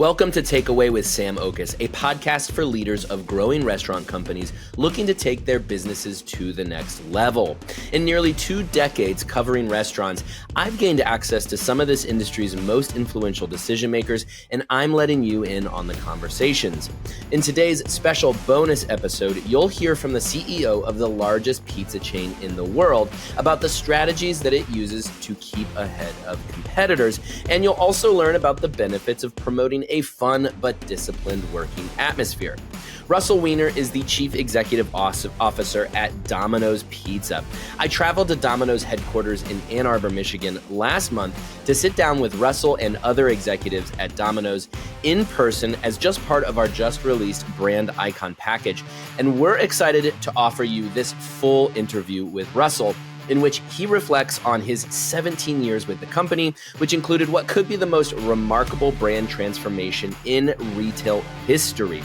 Welcome to Takeaway with Sam Oches, a podcast for leaders of growing restaurant companies looking to take their businesses to the next level. In nearly 2 decades covering restaurants, I've gained access to some of this industry's most influential decision makers, and I'm letting you in on the conversations. In today's special bonus episode, you'll hear from the CEO of the largest pizza chain in the world about the strategies that it uses to keep ahead of competitors, and you'll also learn about the benefits of promoting a fun but disciplined working atmosphere. Russell Weiner is the Chief Executive Officer at Domino's Pizza. I traveled to Domino's headquarters in Ann Arbor, Michigan last month to sit down with Russell and other executives at Domino's in person as just part of our just released brand icon package. And we're excited to offer you this full interview with Russell, in which he reflects on his 17 years with the company, which included what could be the most remarkable brand transformation in retail history.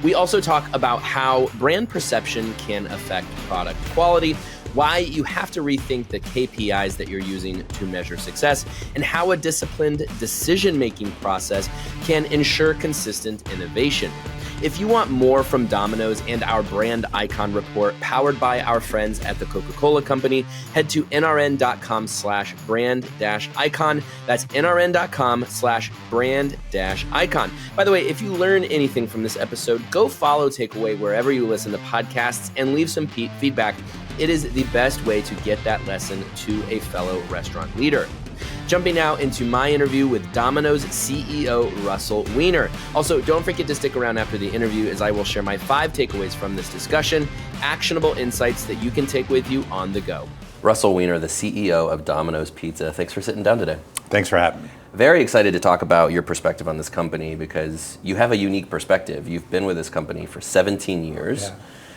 We also talk about how brand perception can affect product quality, why you have to rethink the KPIs that you're using to measure success, and how a disciplined decision-making process can ensure consistent innovation. If you want more from Domino's and our brand icon report powered by our friends at the Coca-Cola Company, head to nrn.com/brand-icon. That's nrn.com/brand-icon. By the way, if you learn anything from this episode, go follow Takeaway wherever you listen to podcasts and leave some feedback. It is the best way to get that lesson to a fellow restaurant leader. Jumping now into my interview with Domino's CEO, Russell Weiner. Also, don't forget to stick around after the interview as I will share my 5 takeaways from this discussion, actionable insights that you can take with you on the go. Russell Weiner, the CEO of Domino's Pizza. Thanks for sitting down today. Thanks for having me. Very excited to talk about your perspective on this company because you have a unique perspective. You've been with this company for 17 years. Yeah.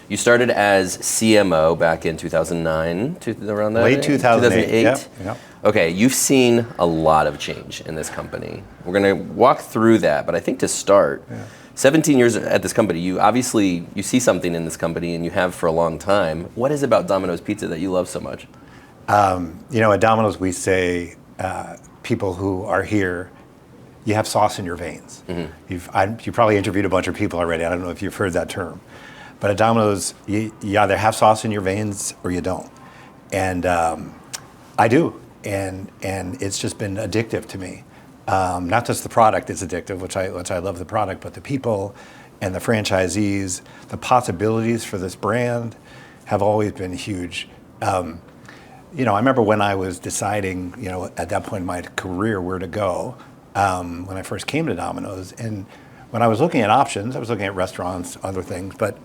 You started as CMO back in 2009, around that? Late 2008. Yep. Okay, you've seen a lot of change in this company. We're going to walk through that, but I think to start, 17 years at this company, you see something in this company and you have for a long time. What is it about Domino's Pizza that you love so much? At Domino's we say people who are here, you have sauce in your veins. Mm-hmm. You probably interviewed a bunch of people already. I don't know if you've heard that term. But at Domino's, you either have sauce in your veins or you don't. And I do. And it's just been addictive to me. Not just the product is addictive, which I love the product, but the people and the franchisees, the possibilities for this brand have always been huge. I remember when I was deciding, at that point in my career where to go, when I first came to Domino's. And when I was looking at options, I was looking at restaurants, other things, but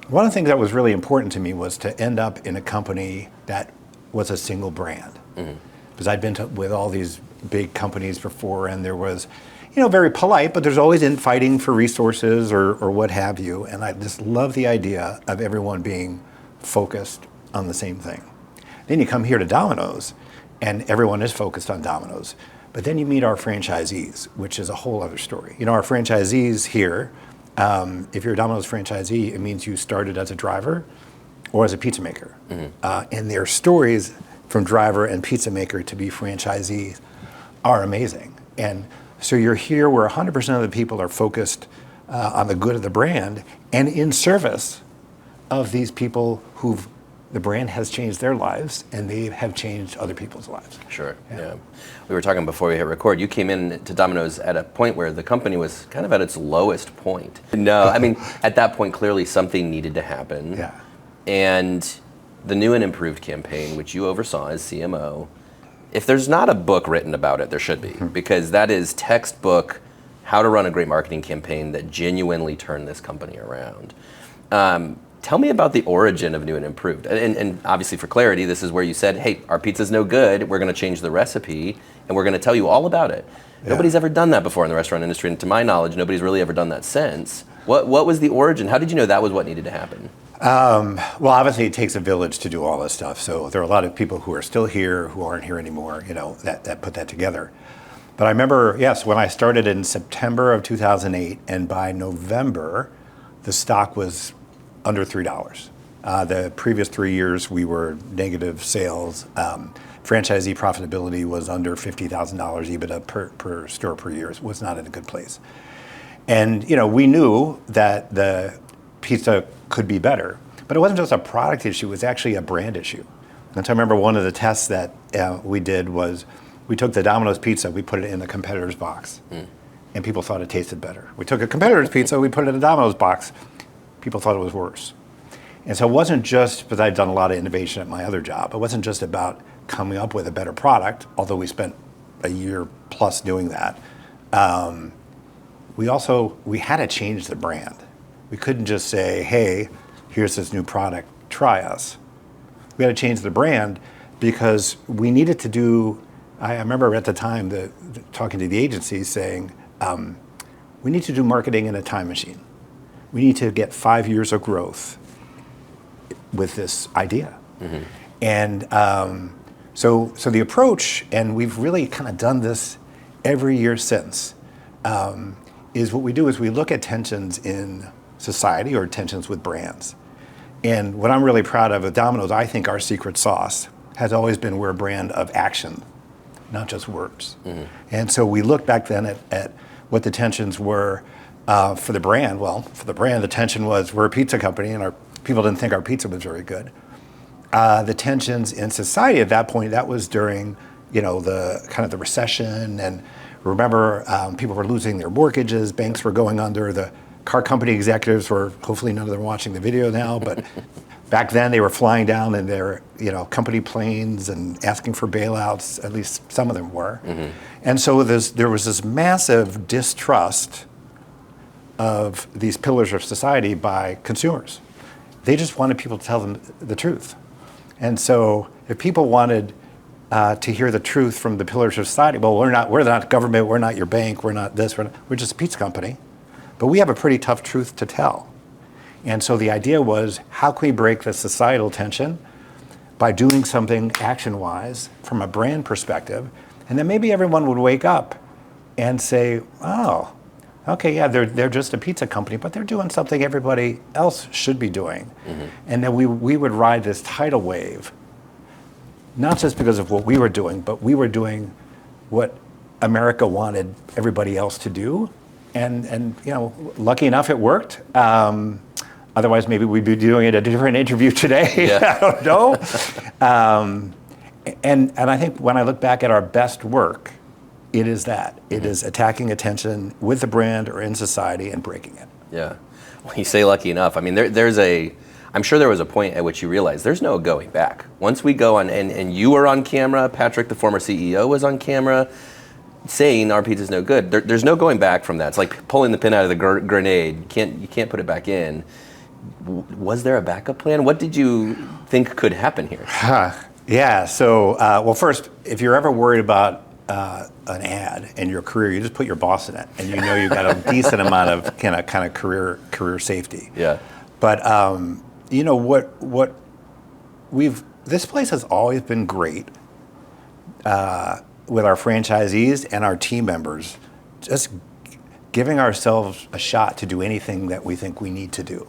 one of the things that was really important to me was to end up in a company that was a single brand. Mm-hmm. Because I'd been with all these big companies before, and there was, very polite, but there's always infighting for resources or what have you. And I just love the idea of everyone being focused on the same thing. Then you come here to Domino's, and everyone is focused on Domino's. But then you meet our franchisees, which is a whole other story. Our franchisees here, if you're a Domino's franchisee, it means you started as a driver or as a pizza maker. Mm-hmm. And their stories from driver and pizza maker to be franchisees are amazing. And so you're here where 100% of the people are focused on the good of the brand and in service of these people the brand has changed their lives and they have changed other people's lives. Sure, yeah. We were talking before we hit record. You came in to Domino's at a point where the company was kind of at its lowest point. No, I mean, at that point, clearly something needed to happen. Yeah. And the new and improved campaign, which you oversaw as CMO, if there's not a book written about it, there should be, because that is textbook how to run a great marketing campaign that genuinely turned this company around. Tell me about the origin of new and improved. And obviously for clarity, this is where you said, hey, our pizza's no good, we're gonna change the recipe, and we're gonna tell you all about it. Yeah. Nobody's ever done that before in the restaurant industry, and to my knowledge, nobody's really ever done that since. What was the origin? How did you know that was what needed to happen? Well, obviously it takes a village to do all this stuff. So there are a lot of people who are still here, who aren't here anymore, that put that together. But I remember, yes, when I started in September of 2008, and by November, the stock was under $3. The previous 3 years, we were negative sales. franchisee profitability was under $50,000 EBITDA per store per year. It was not in a good place. And we knew that the pizza could be better, but it wasn't just a product issue, it was actually a brand issue. And so I remember one of the tests that we did was we took the Domino's pizza, we put it in the competitor's box, and people thought it tasted better. We took a competitor's pizza, we put it in a Domino's box, people thought it was worse. And so it wasn't just, because I'd done a lot of innovation at my other job, it wasn't just about coming up with a better product, although we spent a year plus doing that. We had to change the brand. We couldn't just say, hey, here's this new product, try us. We had to change the brand because we needed to do, I remember at the time talking to the agency saying, we need to do marketing in a time machine. We need to get 5 years of growth with this idea. Mm-hmm. And so the approach, and we've really kind of done this every year since, is what we do is we look at tensions in society or tensions with brands. And what I'm really proud of at Domino's, I think our secret sauce has always been we're a brand of action, not just words. Mm-hmm. And so we looked back then at what the tensions were for the brand. Well, for the brand, the tension was we're a pizza company and our people didn't think our pizza was very good. The tensions in society at that point, that was during the kind of the recession, and remember people were losing their mortgages, banks were going under, the car company executives were, hopefully none of them are watching the video now, but back then they were flying down in their company planes and asking for bailouts, at least some of them were. Mm-hmm. And so there was this massive distrust of these pillars of society by consumers. They just wanted people to tell them the truth. And so if people wanted to hear the truth from the pillars of society, well, we're not government, we're not your bank, we're not this, we're just a pizza company. But we have a pretty tough truth to tell. And so the idea was, how can we break the societal tension by doing something action-wise from a brand perspective? And then maybe everyone would wake up and say, oh, okay, yeah, they're just a pizza company, but they're doing something everybody else should be doing. Mm-hmm. And then we would ride this tidal wave, not just because of what we were doing, but we were doing what America wanted everybody else to do. And lucky enough it worked. Otherwise, maybe we'd be doing it a different interview today. Yeah. I don't know. And I think when I look back at our best work, it is that. Mm-hmm. It is attacking attention with the brand or in society and breaking it. Yeah. Well, you say lucky enough. I mean, I'm sure there was a point at which you realized there's no going back. Once we go on, and you were on camera, Patrick, the former CEO, was on camera, saying our pizza's no good. There's no going back from that. It's like pulling the pin out of the grenade. You can't put it back in. Was there a backup plan? What did you think could happen here? Yeah. So, well, first, if you're ever worried about an ad in your career, you just put your boss in it, and you've got a decent amount of kind of career safety. Yeah. But what this place has always been great with our franchisees and our team members, just giving ourselves a shot to do anything that we think we need to do.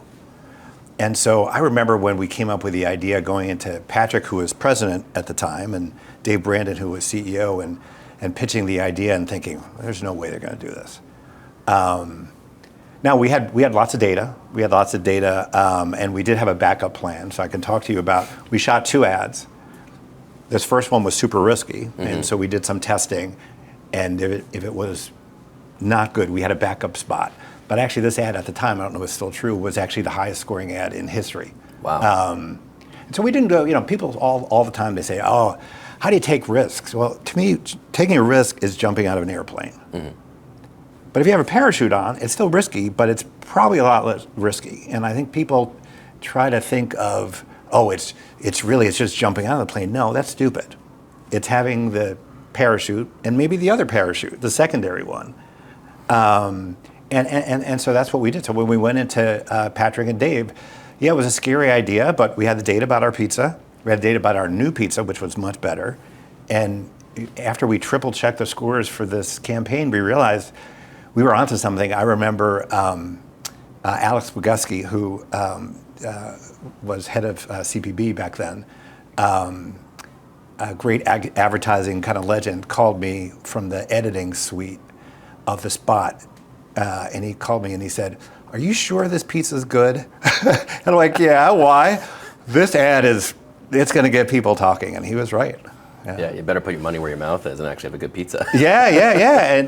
And so I remember when we came up with the idea going into Patrick, who was president at the time, and Dave Brandon, who was CEO, and pitching the idea and thinking, there's no way they're going to do this. Now we had lots of data. And we did have a backup plan. So I can talk to you about, we shot 2 ads. This first one was super risky, mm-hmm. and so we did some testing, and if it was not good, we had a backup spot. But actually this ad at the time, I don't know if it's still true, was actually the highest scoring ad in history. Wow. And so we didn't go, people all the time, they say, oh, how do you take risks? Well, to me, taking a risk is jumping out of an airplane. Mm-hmm. But if you have a parachute on, it's still risky, but it's probably a lot less risky. And I think people try to think of, oh, it's just jumping out of the plane. No, that's stupid. It's having the parachute and maybe the other parachute, the secondary one. And so that's what we did. So when we went into Patrick and Dave, yeah, it was a scary idea, but we had the data about our pizza. We had data about our new pizza, which was much better. And after we triple checked the scores for this campaign, we realized we were onto something. I remember Alex Boguski, who was head of CPB back then, a great advertising kind of legend called me from the editing suite of the spot, and he called me and he said, "Are you sure this pizza's good?" And I'm like, "Yeah, why? This ad it's going to get people talking," and he was right. Yeah, you better put your money where your mouth is and actually have a good pizza. Yeah.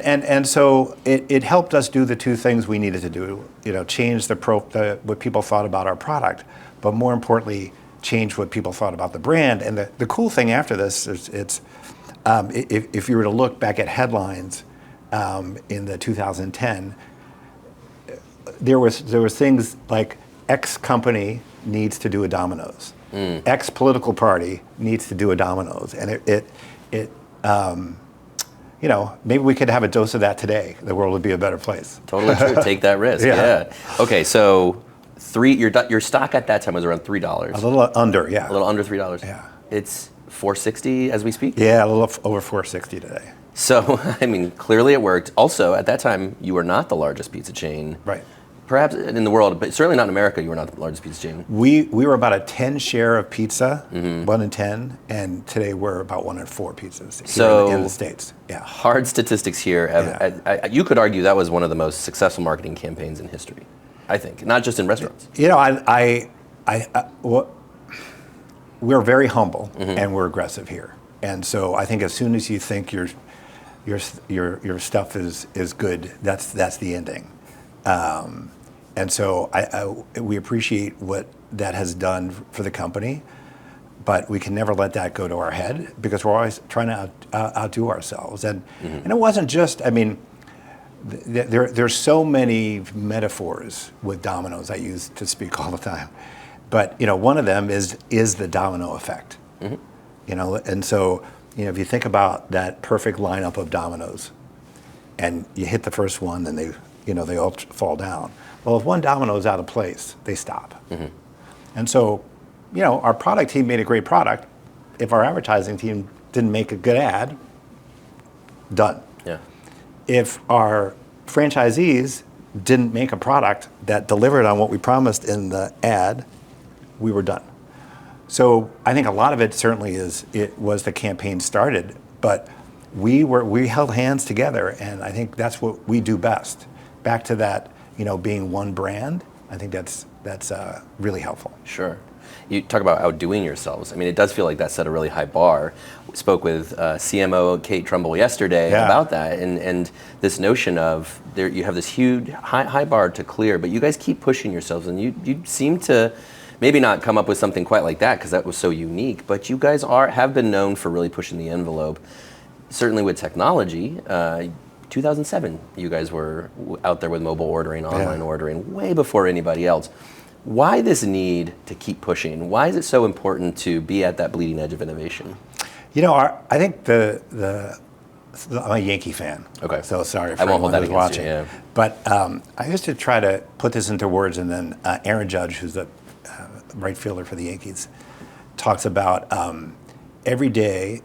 And so it helped us do the two things we needed to do, change what people thought about our product, but more importantly, change what people thought about the brand. And the cool thing after this is if you were to look back at headlines in the 2010, there was things like X company needs to do a Domino's. X political party needs to do a Domino's, and maybe we could have a dose of that today. The world would be a better place. Totally true. Take that risk. Yeah. Okay, so your stock at that time was around $3. A little under, yeah. A little under $3. Yeah. It's $4.60 as we speak. Yeah, a little over $4.60 today. So clearly it worked. Also, at that time, you were not the largest pizza chain. Right. Perhaps in the world, but certainly not in America, you were not the largest pizza chain. We were about a 10 share of pizza, 1 in 10, and today we're about 1 in 4 pizzas here in the States. Yeah. Hard statistics here. You could argue that was one of the most successful marketing campaigns in history, I think, not just in restaurants. We're very humble and we're aggressive here. And so I think as soon as you think your stuff is good, that's the ending. And so we appreciate what that has done for the company, but we can never let that go to our head because we're always trying to outdo ourselves. And it wasn't just, there's so many metaphors with Domino's I use to speak all the time. But one of them is the domino effect. And so if you think about that perfect lineup of dominoes, and you hit the first one, then they all fall down. Well, if one domino is out of place, they stop. And so, our product team made a great product. If our advertising team didn't make a good ad, done. Yeah. If our franchisees didn't make a product that delivered on what we promised in the ad, we were done. So I think a lot of it certainly was the campaign started, but we held hands together, and I think that's what we do best. Back to that, being one brand, I think that's really helpful. Sure. You talk about outdoing yourselves. It does feel like that set a really high bar. We spoke with CMO Kate Trumbull yesterday about that, and this notion of you have this huge high bar to clear, but you guys keep pushing yourselves, and you seem to maybe not come up with something quite like that because that was so unique, but you guys have been known for really pushing the envelope. Certainly with technology, 2007, you guys were out there with mobile ordering, online ordering, way before anybody else. Why this need to keep pushing? Why is it so important to be at that bleeding edge of innovation? I think I'm a Yankee fan. Okay. So sorry for I won't hold anyone that who's against watching. you, yeah. But I used to try to put this into words, and then Aaron Judge, who's the right fielder for the Yankees, talks about every day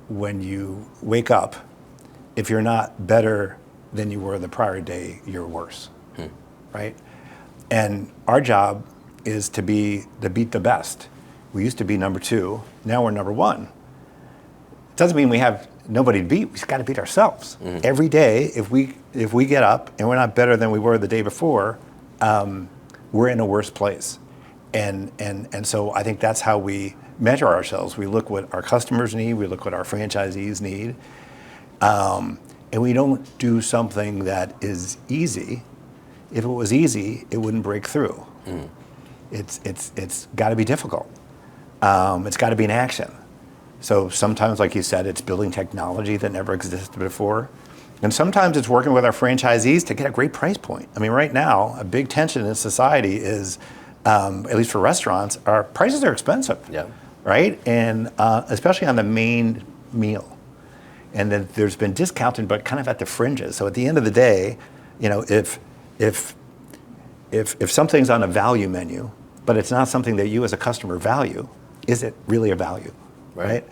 when you wake up, if you're not better than you were the prior day, you're worse, right? And our job is to beat the best. We used to be number 2, now we're number 1. It doesn't mean we have nobody to beat, we just got to beat ourselves. Every day, if we get up and we're not better than we were the day before, we're in a worse place. And so I think that's how we measure ourselves. We look what our customers need, we look what our franchisees need, and we don't do something that is easy. If it was easy, it wouldn't break through. It's got to be difficult. It's got to be an action. So sometimes, like you said, it's building technology that never existed before. And sometimes it's working with our franchisees to get a great price point. Right now, a big tension in society is, at least for restaurants, our prices are expensive. Yeah. Right? And especially on the main meal. And then there's been discounting, but kind of at the fringes. So at the end of the day, if something's on a value menu, but it's not something that you as a customer value, is it really a value? Right?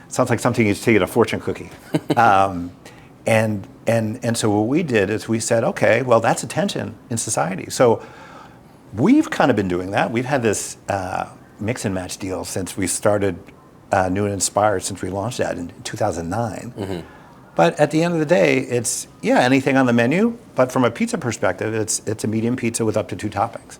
Sounds like something you see at a fortune cookie. And so what we did is we said, okay, well, that's a tension in society. So we've kind of been doing that. We've had this mix and match deal since we started new and inspired since we launched that in 2009. But at the end of the day, it's, anything on the menu, but from a pizza perspective, it's a medium pizza with up to 2 toppings.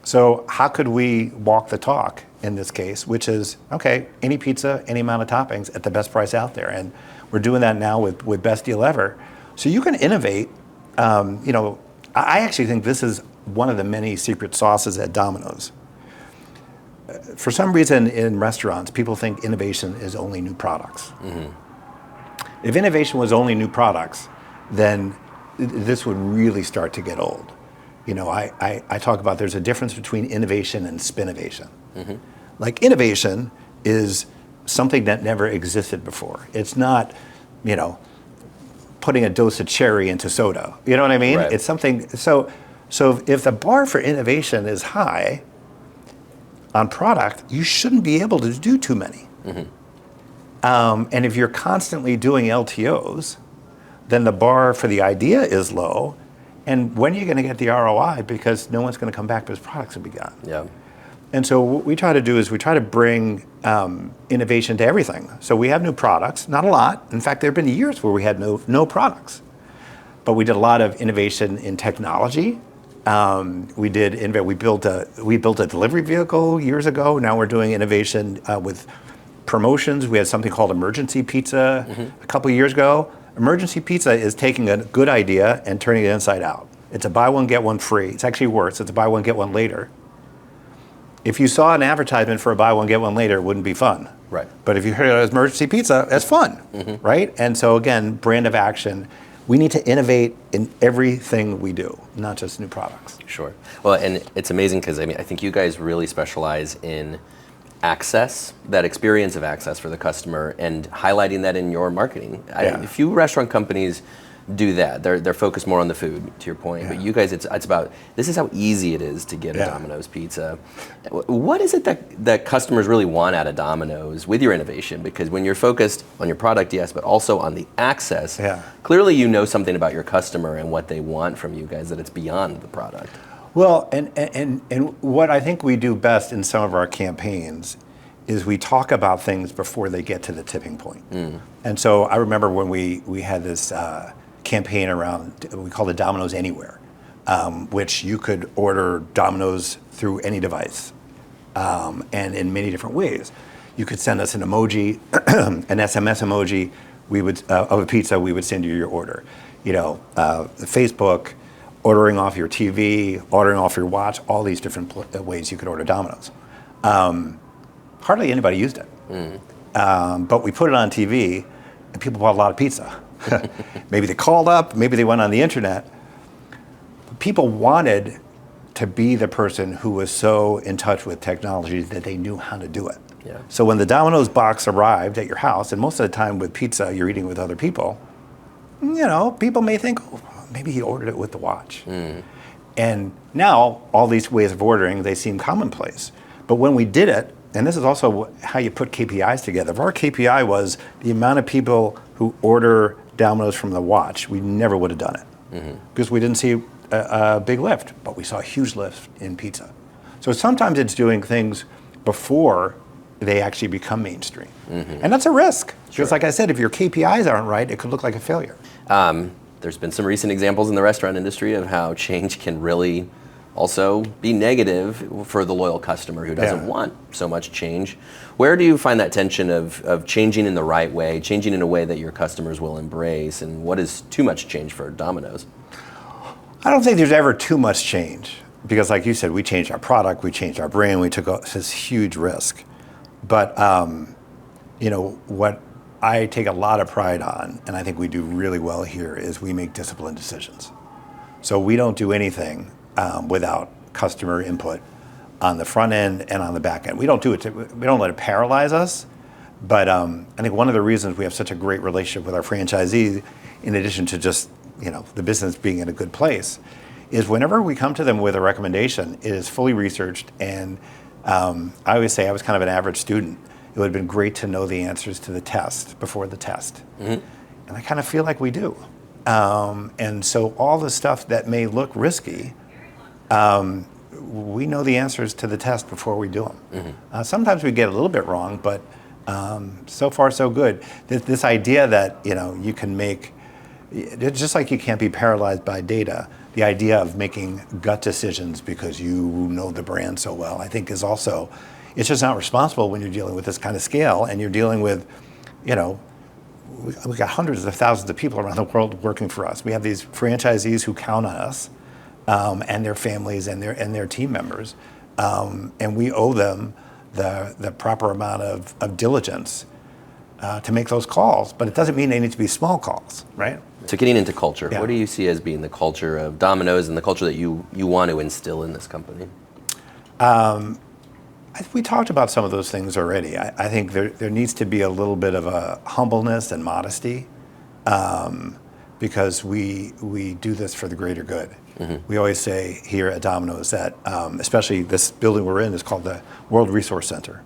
So how could we walk the talk in this case, which is, okay, any pizza, any amount of toppings at the best price out there. And we're doing that now with Best Deal Ever. So you can innovate. I actually think this is one of the many secret sauces at Domino's. For some reason in restaurants, people think innovation is only new products. If innovation was only new products, then this would really start to get old. I talk about there's a difference between innovation and spinovation. Like innovation is something that never existed before. It's not, putting a dose of cherry into soda. You know what I mean? Right. It's something, so if the bar for innovation is high on product, you shouldn't be able to do too many. And if you're constantly doing LTOs, then the bar for the idea is low. And when are you going to get the ROI? Because no one's going to come back because products will be gone. Yeah. And so what we try to do is we try to bring innovation to everything. So we have new products, not a lot. In fact, there have been years where we had no products. But we did a lot of innovation in technology. We built a delivery vehicle years ago. Now we're doing innovation with promotions. We had something called Emergency Pizza a couple of years ago. Emergency Pizza is taking a good idea and turning it inside out. It's a buy one, get one free. It's actually worse. It's a buy one, get one later. If you saw an advertisement for a buy one, get one later, it wouldn't be fun. Right. But if you heard it as Emergency Pizza, that's fun, right? And so again, brand of action. We need to innovate in everything we do, not just new products. Sure. Well, and it's amazing because I think you guys really specialize in access, that experience of access for the customer, and highlighting that in your marketing. A few restaurant companies do that. They're focused more on the food, to your point. But you guys, it's about, this is how easy it is to get a Domino's pizza. What is it that customers really want out of Domino's with your innovation? Because when you're focused on your product, yes, but also on the access, clearly you know something about your customer and what they want from you guys, that it's beyond the product. Well, and what I think we do best in some of our campaigns is we talk about things before they get to the tipping point. And so I remember when we had this campaign around, we called it Domino's Anywhere, which you could order Domino's through any device, and in many different ways. You could send us an emoji, an SMS emoji, of a pizza, we would send you your order. Facebook, ordering off your TV, ordering off your watch, all these different ways you could order Domino's. Hardly anybody used it. But we put it on TV, and people bought a lot of pizza. Maybe they called up, maybe they went on the internet. People wanted to be the person who was so in touch with technology that they knew how to do it. So when the Domino's box arrived at your house, and most of the time with pizza, you're eating with other people, people may think, oh, maybe he ordered it with the watch. And now, all these ways of ordering, they seem commonplace. But when we did it, and this is also how you put KPIs together. If our KPI was the amount of people who order Domino's from the watch, we never would have done it. Because we didn't see a big lift, but we saw a huge lift in pizza. So sometimes it's doing things before they actually become mainstream. And that's a risk. Because like I said, if your KPIs aren't right, it could look like a failure. There's been some recent examples in the restaurant industry of how change can really also be negative for the loyal customer who doesn't want so much change. Where do you find that tension of changing in the right way, changing in a way that your customers will embrace, and what is too much change for Domino's? I don't think there's ever too much change, because like you said, we changed our product, we changed our brand, we took this huge risk. But what I take a lot of pride on, and I think we do really well here, is we make disciplined decisions. So we don't do anything without customer input on the front end and on the back end. We don't do it. We don't let it paralyze us. But I think one of the reasons we have such a great relationship with our franchisees, in addition to just the business being in a good place, is whenever we come to them with a recommendation, it is fully researched. And I always say I was kind of an average student. It would have been great to know the answers to the test before the test. And I kind of feel like we do. And so all the stuff that may look risky, we know the answers to the test before we do them. Sometimes we get a little bit wrong, but So far, so good. This idea that you can make, just like you can't be paralyzed by data, the idea of making gut decisions because you know the brand so well, I think is also, it's just not responsible when you're dealing with this kind of scale and you're dealing with, we've got hundreds of thousands of people around the world working for us. We have these franchisees who count on us and their families and their team members. And we owe them the proper amount of diligence to make those calls. But it doesn't mean they need to be small calls, right? So getting into culture, Yeah. what do you see as being the culture of Domino's and the culture that you want to instill in this company? We talked about some of those things already. I think there needs to be a little bit of a humbleness and modesty because we do this for the greater good. Mm-hmm. We always say here at Domino's that, especially this building we're in is called the World Resource Center.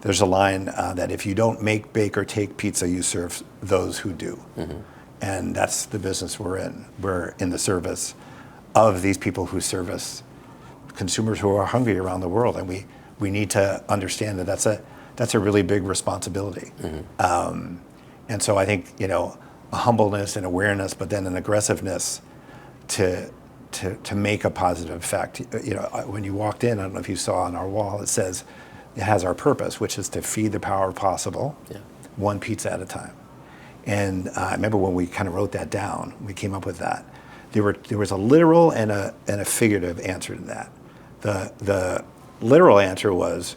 There's a line that if you don't make, bake, or take pizza, you serve those who do. Mm-hmm. And that's the business we're in. We're in the service of these people who service consumers who are hungry around the world. And we need to understand that that's a really big responsibility. Mm-hmm. And so I think, a humbleness and awareness, but then an aggressiveness to make a positive effect. When you walked in, I don't know if you saw on our wall, it says, it has our purpose, which is to feed the power of possible, one pizza at a time. And I remember when we kind of wrote that down, we came up with that. There was a literal and a figurative answer to that. The literal answer was,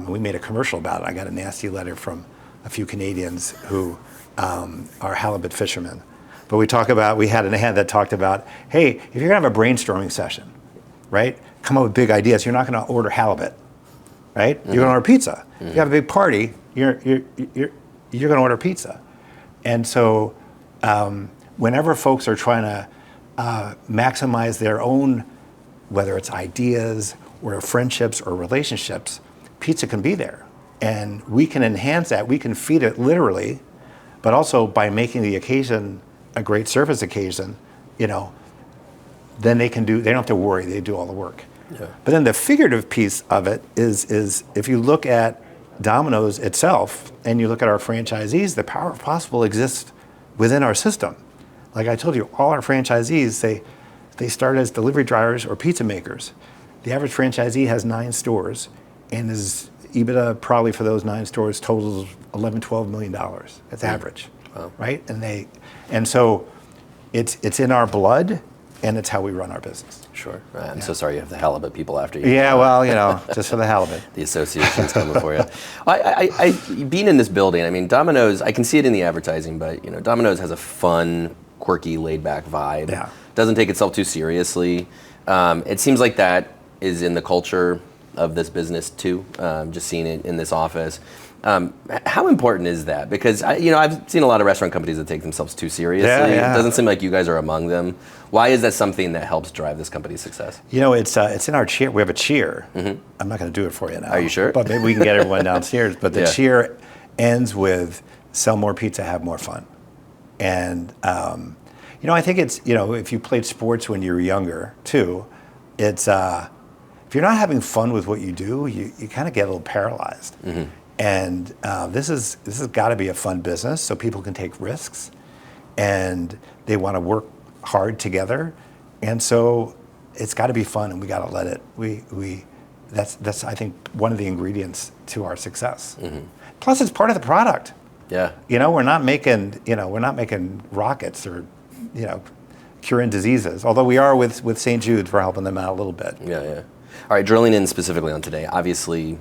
we made a commercial about it. I got a nasty letter from a few Canadians who are halibut fishermen. But we had an ad that talked about, hey, if you're gonna have a brainstorming session, right? Come up with big ideas. You're not gonna order halibut, right? Mm-hmm. You're gonna order pizza. Mm-hmm. If you have a big party, you're gonna order pizza. And so whenever folks are trying to maximize their own, whether it's ideas or friendships or relationships, pizza can be there. And we can enhance that. We can feed it literally, but also by making the occasion a great service occasion, then they don't have to worry, they do all the work. Yeah. But then the figurative piece of it is if you look at Domino's itself and you look at our franchisees, the power of possible exists within our system. Like I told you, all our franchisees, they start as delivery drivers or pizza makers. The average franchisee has 9 stores and his EBITDA probably for those 9 stores totals $11-12 million. That's average, right? And so it's in our blood and it's how we run our business. Sure. I'm so sorry you have the halibut people after you. Yeah, well, just for the halibut. The association's coming for you. I being in this building, I mean, Domino's, I can see it in the advertising, but Domino's has a fun, quirky, laid-back vibe. Yeah. Doesn't take itself too seriously. It seems like that is in the culture of this business too. Just seeing it in this office. How important is that? Because I've seen a lot of restaurant companies that take themselves too seriously. Yeah. It doesn't seem like you guys are among them. Why is that something that helps drive this company's success? It's in our cheer. We have a cheer. Mm-hmm. I'm not going to do it for you now. Are you sure? But maybe we can get everyone downstairs. But the cheer ends with sell more pizza, have more fun. And I think it's if you played sports when you were younger too, it's if you're not having fun with what you do, you kind of get a little paralyzed. Mm-hmm. And this has got to be a fun business, so people can take risks, and they want to work hard together, and so it's got to be fun, and we got to let it. That's I think one of the ingredients to our success. Mm-hmm. Plus, it's part of the product. Yeah. We're not making rockets or curing diseases. Although we are with St. Jude's, we're helping them out a little bit. Yeah. All right, drilling in specifically on today. Obviously,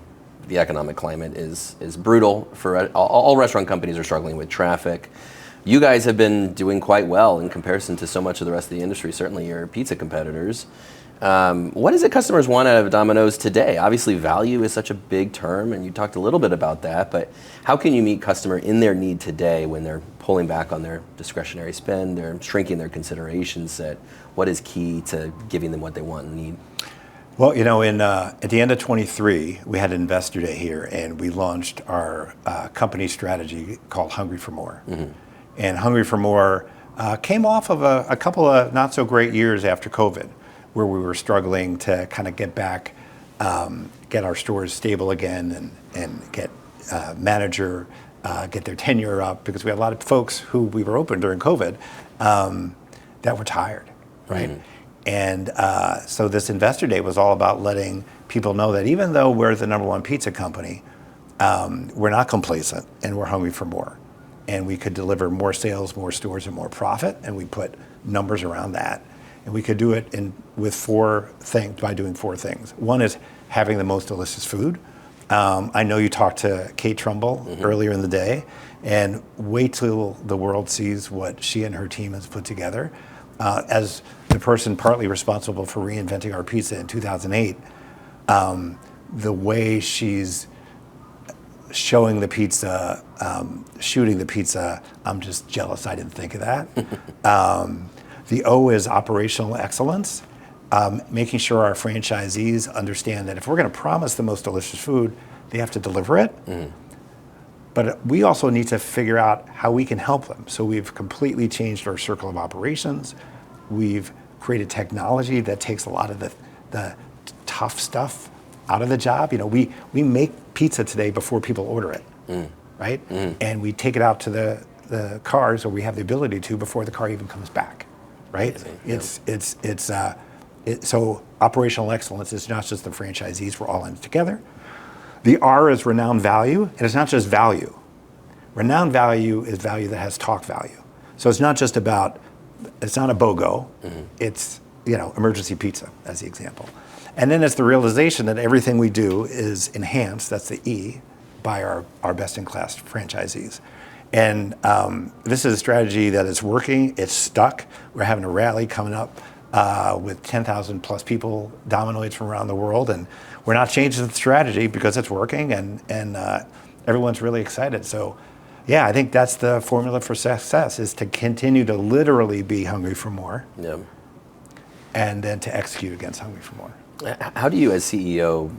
the economic climate is brutal for all restaurant companies are struggling with traffic. You guys have been doing quite well in comparison to so much of the rest of the industry, certainly your pizza competitors. What is it customers want out of Domino's today? Obviously, value is such a big term, and you talked a little bit about that, but how can you meet customer in their need today when they're pulling back on their discretionary spend, they're shrinking their consideration set? What is key to giving them what they want and need? Well, at the end of 23, we had an investor day here, and we launched our company strategy called Hungry for More. Mm-hmm. And Hungry for More came off of a couple of not so great years after COVID, where we were struggling to kind of get back, get our stores stable again, and get manager, get their tenure up, because we had a lot of folks who we were open during COVID that were tired, right? And so this investor day was all about letting people know that even though we're the #1 pizza company, we're not complacent and we're hungry for more. And we could deliver more sales, more stores, and more profit. And we put numbers around that. And we could do it by doing 4 things. One is having the most delicious food. I know you talked to Kate Trumbull earlier in the day, and wait till the world sees what she and her team has put together. As the person partly responsible for reinventing our pizza in 2008, the way she's showing the pizza, shooting the pizza, I'm just jealous I didn't think of that. The O is operational excellence, making sure our franchisees understand that if we're going to promise the most delicious food, they have to deliver it. But we also need to figure out how we can help them. So we've completely changed our circle of operations. We've created technology that takes a lot of the tough stuff out of the job. We make pizza today before people order it, right? And we take it out to the cars, or we have the ability to, before the car even comes back, right? So operational excellence is not just the franchisees, we're all in it together. The R is renowned value, and it's not just value. Renowned value is value that has talk value. So it's not just about, it's not a BOGO, it's emergency pizza as the example. And then it's the realization that everything we do is enhanced, that's the E, by our best-in-class franchisees. And this is a strategy that is working, it's stuck. We're having a rally coming up with 10,000 plus people, Dominoids from around the world, and we're not changing the strategy because it's working, and everyone's really excited. So yeah, I think that's the formula for success, is to continue to literally be hungry for more, and then to execute against hungry for more. How do you as CEO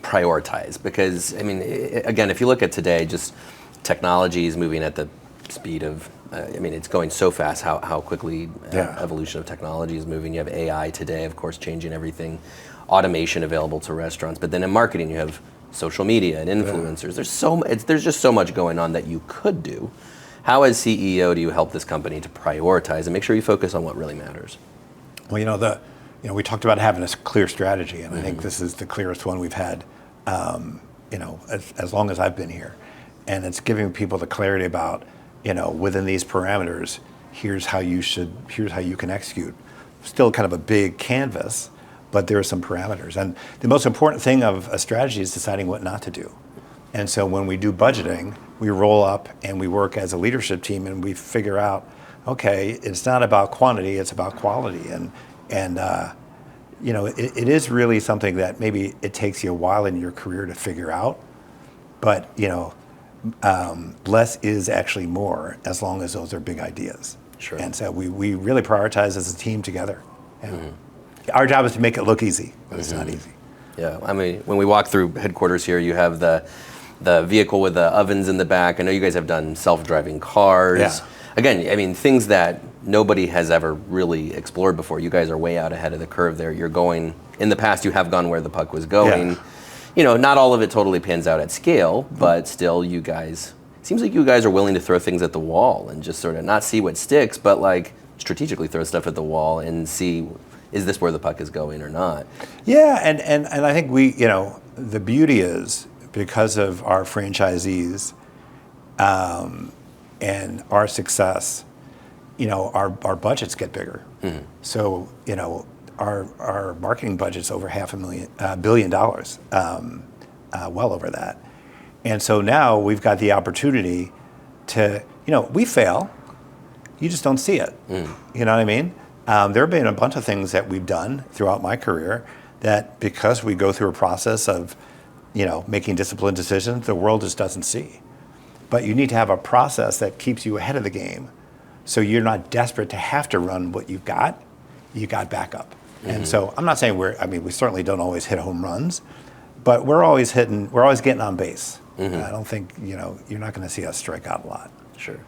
prioritize? Because, again, if you look at today, just technology is moving at the speed of, it's going so fast how quickly evolution of technology is moving. You have AI today, of course, changing everything, automation available to restaurants, but then in marketing you have social media and influencers. There's just so much going on that you could do. How as CEO do you help this company to prioritize and make sure you focus on what really matters? Well, we talked about having a clear strategy, and I think this is the clearest one we've had, as long as I've been here. And it's giving people the clarity about, within these parameters, here's how you can execute. Still kind of a big canvas, but there are some parameters. And the most important thing of a strategy is deciding what not to do. And so when we do budgeting, we roll up and we work as a leadership team and we figure out, okay, it's not about quantity, it's about quality. And it is really something that maybe it takes you a while in your career to figure out, but less is actually more, as long as those are big ideas. Sure. And so we really prioritize as a team together. Our job is to make it look easy, but it's not easy. Yeah, when we walk through headquarters here, you have the vehicle with the ovens in the back. I know you guys have done self-driving cars. Yeah. Again, things that nobody has ever really explored before. You guys are way out ahead of the curve there. You're going, in the past you have gone where the puck was going. Yeah. Not all of it totally pans out at scale, but still seems like you guys are willing to throw things at the wall and just sort of not see what sticks, but strategically throw stuff at the wall and see, is this where the puck is going or not? Yeah, and I think the beauty is, because of our franchisees and our success, our budgets get bigger. So, our marketing budget's over $500 million, well over that. And so now we've got the opportunity to, we fail, you just don't see it. You know what I mean? There have been a bunch of things that we've done throughout my career that, because we go through a process of, making disciplined decisions, the world just doesn't see. But you need to have a process that keeps you ahead of the game, so you're not desperate to have to run what you've got. You got backup. And so I'm not saying we certainly don't always hit home runs, but we're always getting on base. I don't think, you're not going to see us strike out a lot. Sure.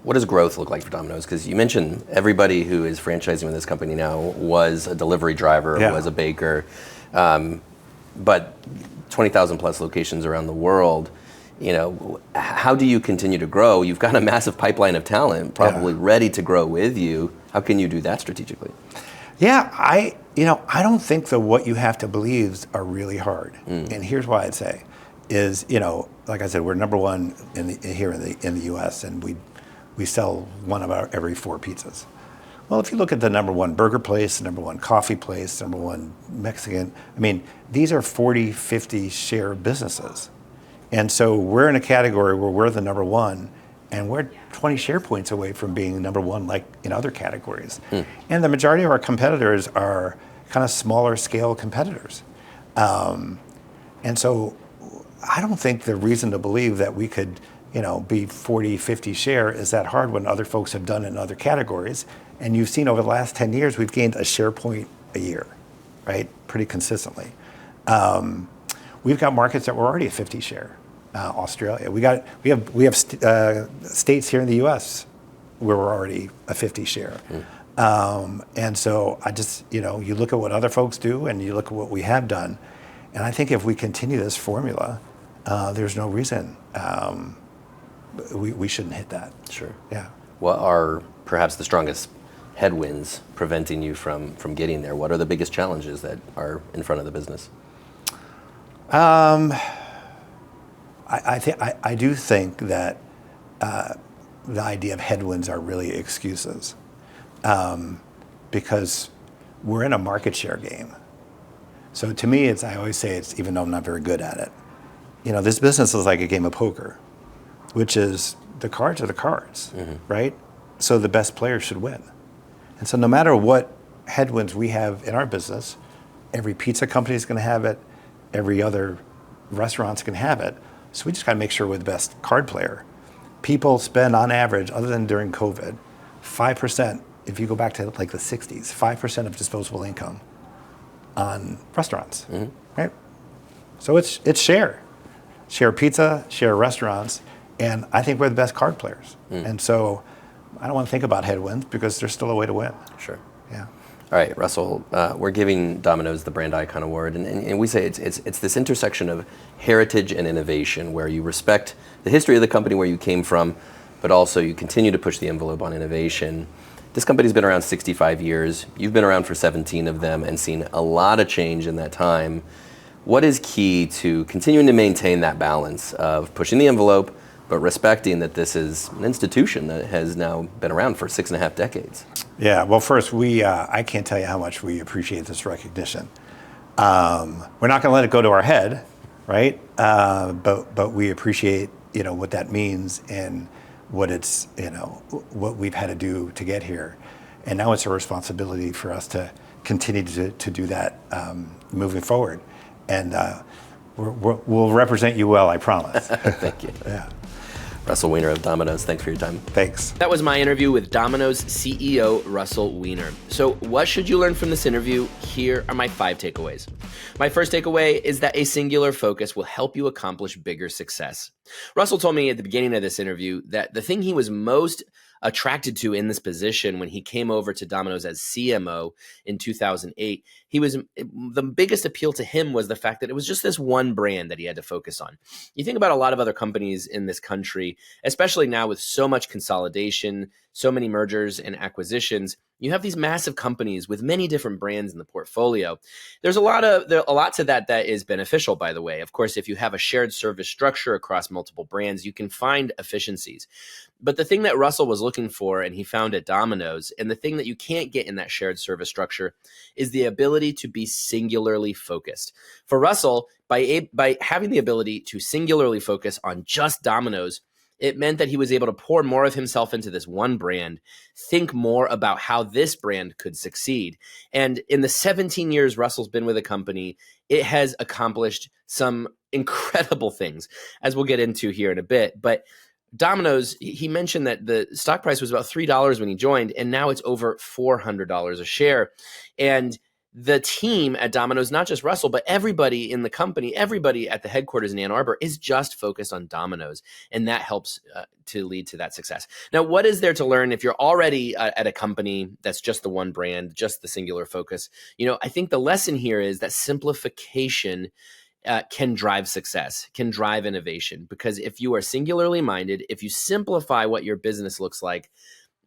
What does growth look like for Domino's? Because you mentioned everybody who is franchising with this company now was a delivery driver, was a baker, but 20,000 plus locations around the world. how do you continue to grow? You've got a massive pipeline of talent probably ready to grow with you. How can you do that strategically? Yeah, I don't think that what you have to believe are really hard. And here's why I'd say is, like I said, we're number one here in the U.S. and we sell one of every 4 pizzas. Well, if you look at the number one burger place, number one coffee place, number one Mexican, these are 40, 50 share businesses. And so we're in a category where we're the number one, and we're 20 share points away from being number one like in other categories. And the majority of our competitors are kind of smaller scale competitors. And so I don't think the reason to believe that we could be 40, 50 share is that hard when other folks have done it in other categories. And you've seen over the last 10 years, we've gained a share point a year, right? Pretty consistently. We've got markets that were already a 50 share. Australia, we have states here in the U.S. where we're already a 50 share. And so I just, you look at what other folks do and you look at what we have done. And I think if we continue this formula, there's no reason we shouldn't hit that. Sure. Yeah. What are perhaps the strongest headwinds preventing you from getting there? What are the biggest challenges that are in front of the business? I do think that the idea of headwinds are really excuses, because we're in a market share game. So to me, I always say it's, even though I'm not very good at it, this business is like a game of poker, which is the cards are the cards, right? So the best player should win. And so no matter what headwinds we have in our business, every pizza company is going to have it, every other restaurant's going to have it. So we just got to make sure we're the best card player. People spend on average, other than during COVID, 5%, if you go back to like the 60s, 5% of disposable income on restaurants, right? So it's share pizza, share restaurants, and I think we're the best card players. And so I don't want to think about headwinds because there's still a way to win. Sure. Yeah. All right, Russell, we're giving Domino's the Brand Icon Award, and we say it's this intersection of heritage and innovation where you respect the history of the company where you came from, but also you continue to push the envelope on innovation. This company's been around 65 years. You've been around for 17 of them and seen a lot of change in that time. What is key to continuing to maintain that balance of pushing the envelope, but respecting that this is an institution that has now been around for 6.5 decades? Yeah, well, first, I can't tell you how much we appreciate this recognition. We're not going to let it go to our head, right? But we appreciate, what that means and what it's, what we've had to do to get here. And now it's a responsibility for us to continue to do that moving forward. And we'll represent you well, I promise. Thank you. Yeah. Russell Weiner of Domino's, thanks for your time. Thanks. That was my interview with Domino's CEO, Russell Weiner. So what should you learn from this interview? Here are my 5 takeaways. My first takeaway is that a singular focus will help you accomplish bigger success. Russell told me at the beginning of this interview that the thing he was most attracted to in this position when he came over to Domino's as CMO in 2008, the biggest appeal to him was the fact that it was just this one brand that he had to focus on. You think about a lot of other companies in this country, especially now with so much consolidation, so many mergers and acquisitions, you have these massive companies with many different brands in the portfolio. There's a lot to that is beneficial, by the way. Of course, if you have a shared service structure across multiple brands, you can find efficiencies. But the thing that Russell was looking for, and he found at Domino's, and the thing that you can't get in that shared service structure, is the ability to be singularly focused. For Russell, by having the ability to singularly focus on just Domino's, it meant that he was able to pour more of himself into this one brand, think more about how this brand could succeed. And in the 17 years Russell's been with the company, it has accomplished some incredible things, as we'll get into here in a bit. But Domino's, he mentioned that the stock price was about $3 when he joined, and now it's over $400 a share. And the team at Domino's, not just Russell, but everybody in the company, everybody at the headquarters in Ann Arbor is just focused on Domino's, and that helps to lead to that success. Now, what is there to learn if you're already at a company that's just the one brand, just the singular focus? I think the lesson here is that simplification can drive success, can drive innovation. Because if you are singularly minded, if you simplify what your business looks like,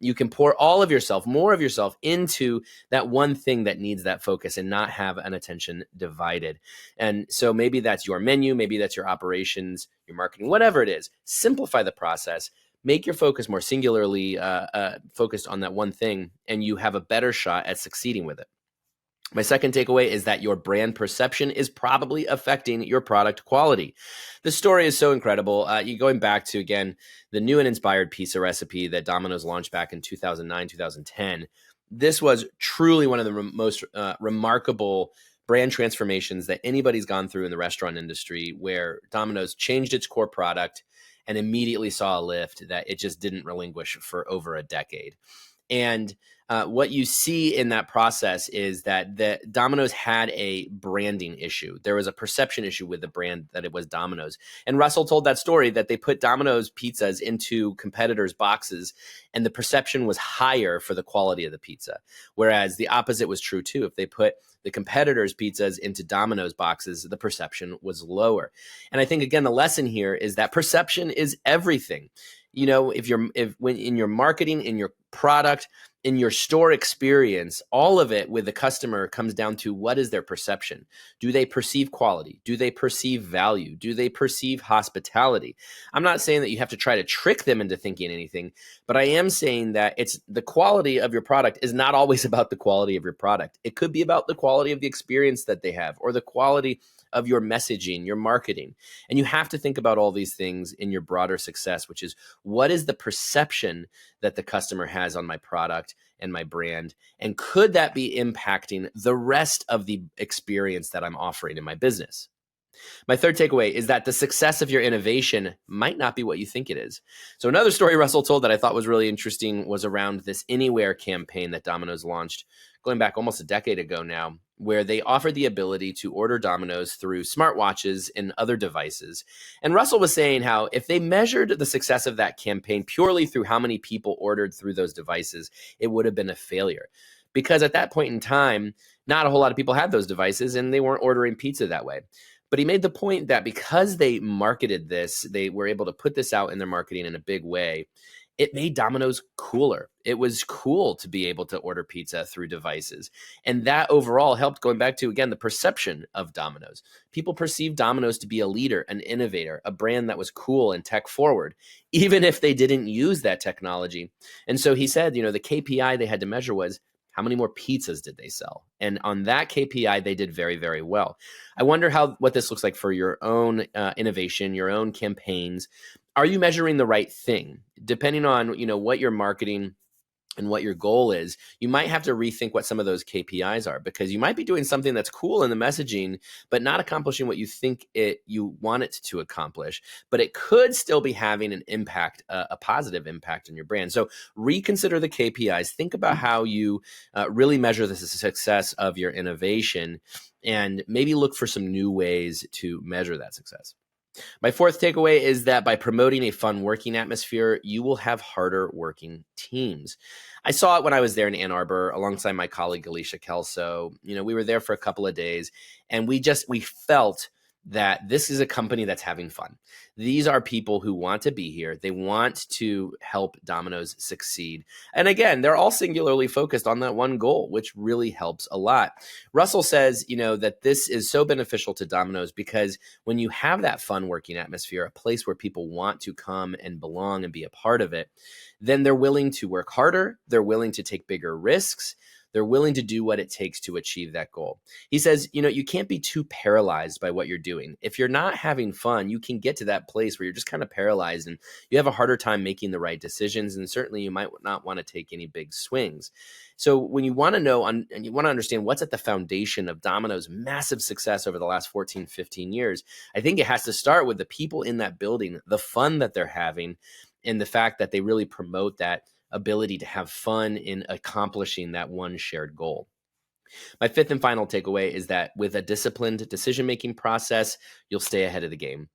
you can pour all of yourself, more of yourself into that one thing that needs that focus and not have an attention divided. And so maybe that's your menu, maybe that's your operations, your marketing, whatever it is. Simplify the process, make your focus more singularly focused on that one thing, and you have a better shot at succeeding with it. My second takeaway is that your brand perception is probably affecting your product quality. The story is so incredible. You going back to, again, the new and inspired pizza recipe that Domino's launched back in 2009, 2010. This was truly one of the most remarkable brand transformations that anybody's gone through in the restaurant industry, where Domino's changed its core product and immediately saw a lift that it just didn't relinquish for over a decade. And what you see in that process is that the Domino's had a branding issue. There was a perception issue with the brand that it was Domino's. And Russell told that story that they put Domino's pizzas into competitors' boxes, and the perception was higher for the quality of the pizza. Whereas the opposite was true too. If they put the competitors' pizzas into Domino's boxes, the perception was lower. And I think, again, the lesson here is that perception is everything. You know, when in your marketing, in your product, in your store experience, all of it with the customer comes down to what is their perception? Do they perceive quality? Do they perceive value? Do they perceive hospitality? I'm not saying that you have to try to trick them into thinking anything, but I am saying that it's the quality of your product is not always about the quality of your product. It could be about the quality of the experience that they have, or the quality of your messaging, your marketing. And you have to think about all these things in your broader success, which is, what is the perception that the customer has on my product and my brand? And could that be impacting the rest of the experience that I'm offering in my business? My third takeaway is that the success of your innovation might not be what you think it is. So another story Russell told that I thought was really interesting was around this Anywhere campaign that Domino's launched going back almost a decade ago now, where they offered the ability to order Domino's through smartwatches and other devices. And Russell was saying how if they measured the success of that campaign purely through how many people ordered through those devices, it would have been a failure. Because at that point in time, not a whole lot of people had those devices and they weren't ordering pizza that way. But he made the point that because they marketed this, they were able to put this out in their marketing in a big way. It made Domino's cooler. It was cool to be able to order pizza through devices. And that overall helped, going back to, again, the perception of Domino's. People perceived Domino's to be a leader, an innovator, a brand that was cool and tech forward, even if they didn't use that technology. And so he said, the KPI they had to measure was, how many more pizzas did they sell? And on that KPI, they did very, very well. I wonder what this looks like for your own innovation, your own campaigns. Are you measuring the right thing? Depending on what you're marketing and what your goal is, you might have to rethink what some of those KPIs are, because you might be doing something that's cool in the messaging, but not accomplishing what you think you want it to accomplish. But it could still be having an impact, a positive impact on your brand. So reconsider the KPIs. Think about how you really measure the success of your innovation, and maybe look for some new ways to measure that success. My fourth takeaway is that by promoting a fun working atmosphere, you will have harder working teams. I saw it when I was there in Ann Arbor alongside my colleague, Alicia Kelso. We were there for a couple of days, and we felt that this is a company that's having fun. These are people who want to be here. They want to help Domino's succeed. And again, they're all singularly focused on that one goal, which really helps a lot. Russell says, that this is so beneficial to Domino's because when you have that fun working atmosphere, a place where people want to come and belong and be a part of it, then they're willing to work harder. They're willing to take bigger risks. They're willing to do what it takes to achieve that goal. He says, you can't be too paralyzed by what you're doing. If you're not having fun, you can get to that place where you're just kind of paralyzed and you have a harder time making the right decisions. And certainly you might not want to take any big swings. So when you want to know and you want to understand what's at the foundation of Domino's massive success over the last 14, 15 years, I think it has to start with the people in that building, the fun that they're having, and the fact that they really promote that ability to have fun in accomplishing that one shared goal. My fifth and final takeaway is that with a disciplined decision-making process, you'll stay ahead of the game.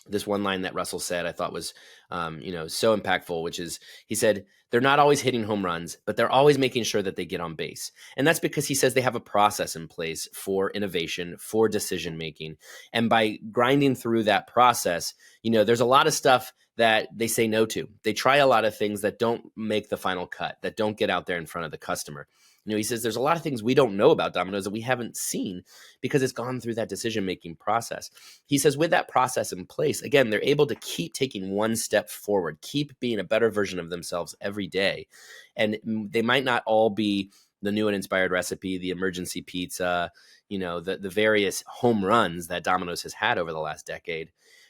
this one line that Russell said I thought was, so impactful, which is, he said, they're not always hitting home runs, but they're always making sure that they get on base. And that's because he says they have a process in place for innovation, for decision making. And by grinding through that process, there's a lot of stuff that they say no to. They try a lot of things that don't make the final cut, that don't get out there in front of the customer. He says there's a lot of things we don't know about Domino's that we haven't seen because it's gone through that decision-making process. He says with that process in place, again, they're able to keep taking one step forward, keep being a better version of themselves every day. And they might not all be the new and inspired recipe, the emergency pizza, the various home runs that Domino's has had over the last decade.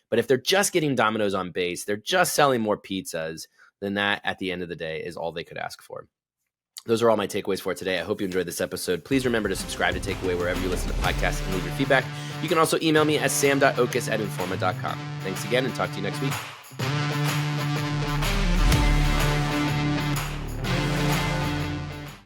But if they're just getting Domino's on base, they're just selling more pizzas, then that at the end of the day is all they could ask for. Those are all my takeaways for today. I hope you enjoyed this episode. Please remember to subscribe to Takeaway wherever you listen to podcasts and leave your feedback. You can also email me at sam.oches@informa.com. Thanks again and talk to you next week.